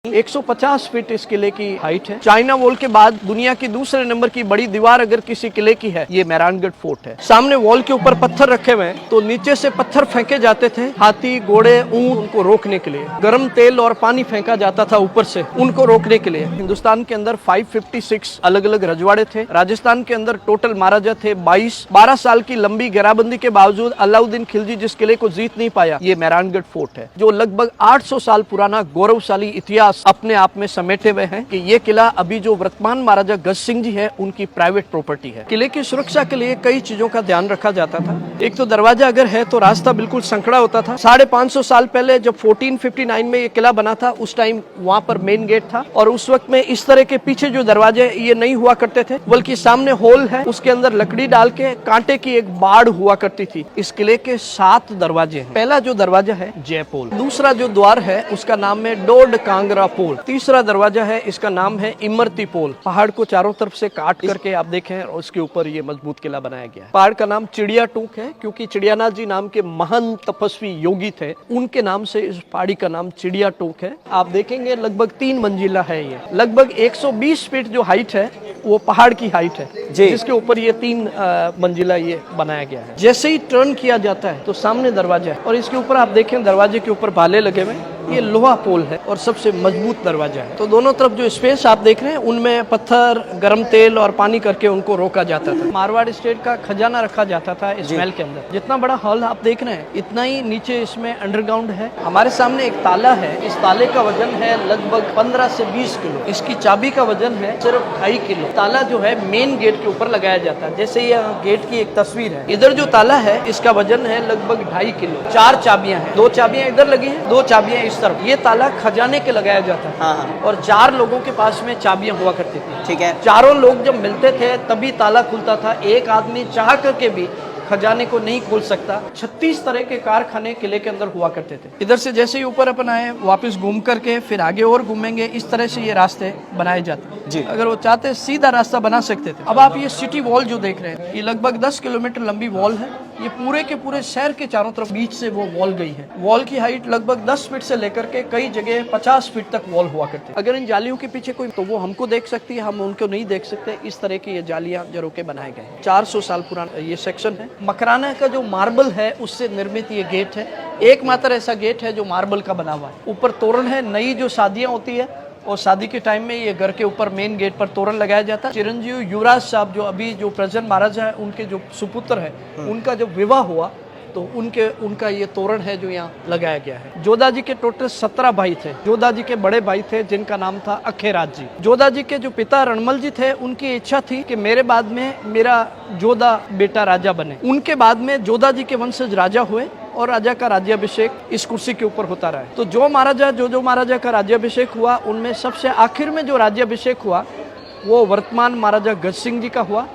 150 feet इस किले की हाइट है। चाइना वॉल के बाद दुनिया की दूसरे नंबर की बड़ी दीवार अगर किसी किले की है, ये मेहरानगढ़ फोर्ट है। सामने वॉल के ऊपर पत्थर रखे हुए हैं, तो नीचे से पत्थर फेंके जाते थे हाथी, घोड़े, ऊंट, उनको रोकने के लिए। गर्म तेल और पानी फेंका जाता था ऊपर से, उनको रोकने के लिए। हिंदुस्तान के अंदर 556 अलग अलग रजवाड़े थे। राजस्थान के अंदर टोटल महाराजा थे 22। 12 साल की लंबी घेराबंदी के बावजूद अलाउद्दीन खिलजी जिस किले को जीत नहीं पाया, ये मेहरानगढ़ फोर्ट है, जो लगभग 800 साल पुराना गौरवशाली इतिहास अपने आप में समेटे हुए हैं कि ये किला अभी जो वर्तमान महाराजा गज सिंह जी है, उनकी प्राइवेट प्रॉपर्टी है। किले की सुरक्षा के लिए कई चीजों का ध्यान रखा जाता था। एक तो दरवाजा अगर है तो रास्ता बिल्कुल संकड़ा होता था। 550 साल पहले जब 1459 में ये किला बना था, उस टाइम वहाँ पर मेन गेट था, और उस वक्त में इस तरह के पीछे जो दरवाजे ये नहीं हुआ करते थे, बल्कि सामने होल है, उसके अंदर लकड़ी डाल के कांटे की एक बाड़ हुआ करती थी। इस किले के 7 दरवाजे हैं। पहला जो दरवाजा है जयपोल, दूसरा जो द्वार है उसका नाम है डोड कांगरा पोल, तीसरा दरवाजा है इसका नाम है इमरती पोल। पहाड़ को चारों तरफ से काट करके आप देखें और उसके ऊपर ये मजबूत किला बनाया गया है। पहाड़ का नाम चिड़िया टूक है, क्योंकि चिड़ियानाथ जी नाम के महान तपस्वी योगी थे, उनके नाम से इस पहाड़ी का नाम चिड़िया टूक है। आप देखेंगे लगभग 3 मंजिला है ये। लगभग 120 फीट जो हाइट है वो पहाड़ की हाइट है, जिसके ऊपर ये 3 मंजिला ये बनाया गया है। जैसे ही टर्न किया जाता है तो सामने दरवाजा है, और इसके ऊपर आप देखें दरवाजे के ऊपर भाले लगे हुए। ये लोहा पोल है और सबसे मजबूत दरवाजा है। तो दोनों तरफ जो स्पेस आप देख रहे हैं, उनमें पत्थर, गर्म तेल और पानी करके उनको रोका जाता था। मारवाड़ स्टेट का खजाना रखा जाता था इस महल के अंदर। जितना बड़ा हॉल आप देख रहे हैं, इतना ही नीचे इसमें अंडरग्राउंड है। हमारे सामने एक ताला है, इस ताले का वजन है लगभग 15 से 20 किलो। इसकी चाबी का वजन है सिर्फ 2.5 किलो। ताला जो है मेन गेट के ऊपर लगाया जाता है। जैसे ये गेट की एक तस्वीर है, इधर जो ताला है इसका वजन है लगभग 2.5 किलो। 4 चाबियां हैं, 2 चाबियां इधर लगी हैं, 2 चाबियां इस तरफ। ये ताला खजाने के लगाया जाता है। हाँ। और 4 लोगों के पास में चाबियां हुआ करती थी। ठीक है। चारों लोग जब मिलते थे तभी ताला खुलता था। एक आदमी चाह करके भी खजाने को नहीं खोल सकता। 36 तरह के कारखाने किले के अंदर हुआ करते थे। इधर से जैसे ही ऊपर अपन आए, वापस घूम करके फिर आगे और घूमेंगे। इस तरह से ये रास्ते बनाए जाते जी। अगर वो चाहते सीधा रास्ता बना सकते थे। अब आप ये सिटी वॉल जो देख रहे हैं, ये लगभग 10 किलोमीटर लंबी वॉल है। ये पूरे के पूरे शहर के चारों तरफ बीच से वो वॉल गई है। वॉल की हाइट लगभग 10 फीट से लेकर के कई जगह 50 फीट तक वॉल हुआ करती है। अगर इन जालियों के पीछे कोई, तो वो हमको देख सकती है, हम उनको नहीं देख सकते। इस तरह की ये जालियां जरो के बनाए गए हैं। 400 साल पुराना ये सेक्शन है। मकराना का जो मार्बल है उससे निर्मित ये गेट है। एकमात्र ऐसा गेट है जो मार्बल का बना हुआ है। ऊपर तोरण है। नई जो शादियां होती है और शादी के टाइम में ये घर के ऊपर मेन गेट पर तोरण लगाया जाता है। चिरंजीव युवराज साहब जो अभी जो प्रेजेंट महाराजा है, उनके जो सुपुत्र है, उनका जब विवाह हुआ तो उनका ये तोरण है जो यहाँ लगाया गया है। जोधा जी के टोटल 17 भाई थे। जोधा जी के बड़े भाई थे जिनका नाम था अखेराज जी। जोधा जी के जो पिता रणमल जी थे, उनकी इच्छा थी कि मेरे बाद में मेरा जोधा बेटा राजा बने। उनके बाद में जोधा जी के वंशज राजा हुए और राजा का राज्याभिषेक इस कुर्सी के ऊपर होता रहा। तो जो महाराजा का राज्याभिषेक हुआ, उनमें सबसे आखिर में जो राज्याभिषेक हुआ वो वर्तमान महाराजा गज सिंह जी का हुआ।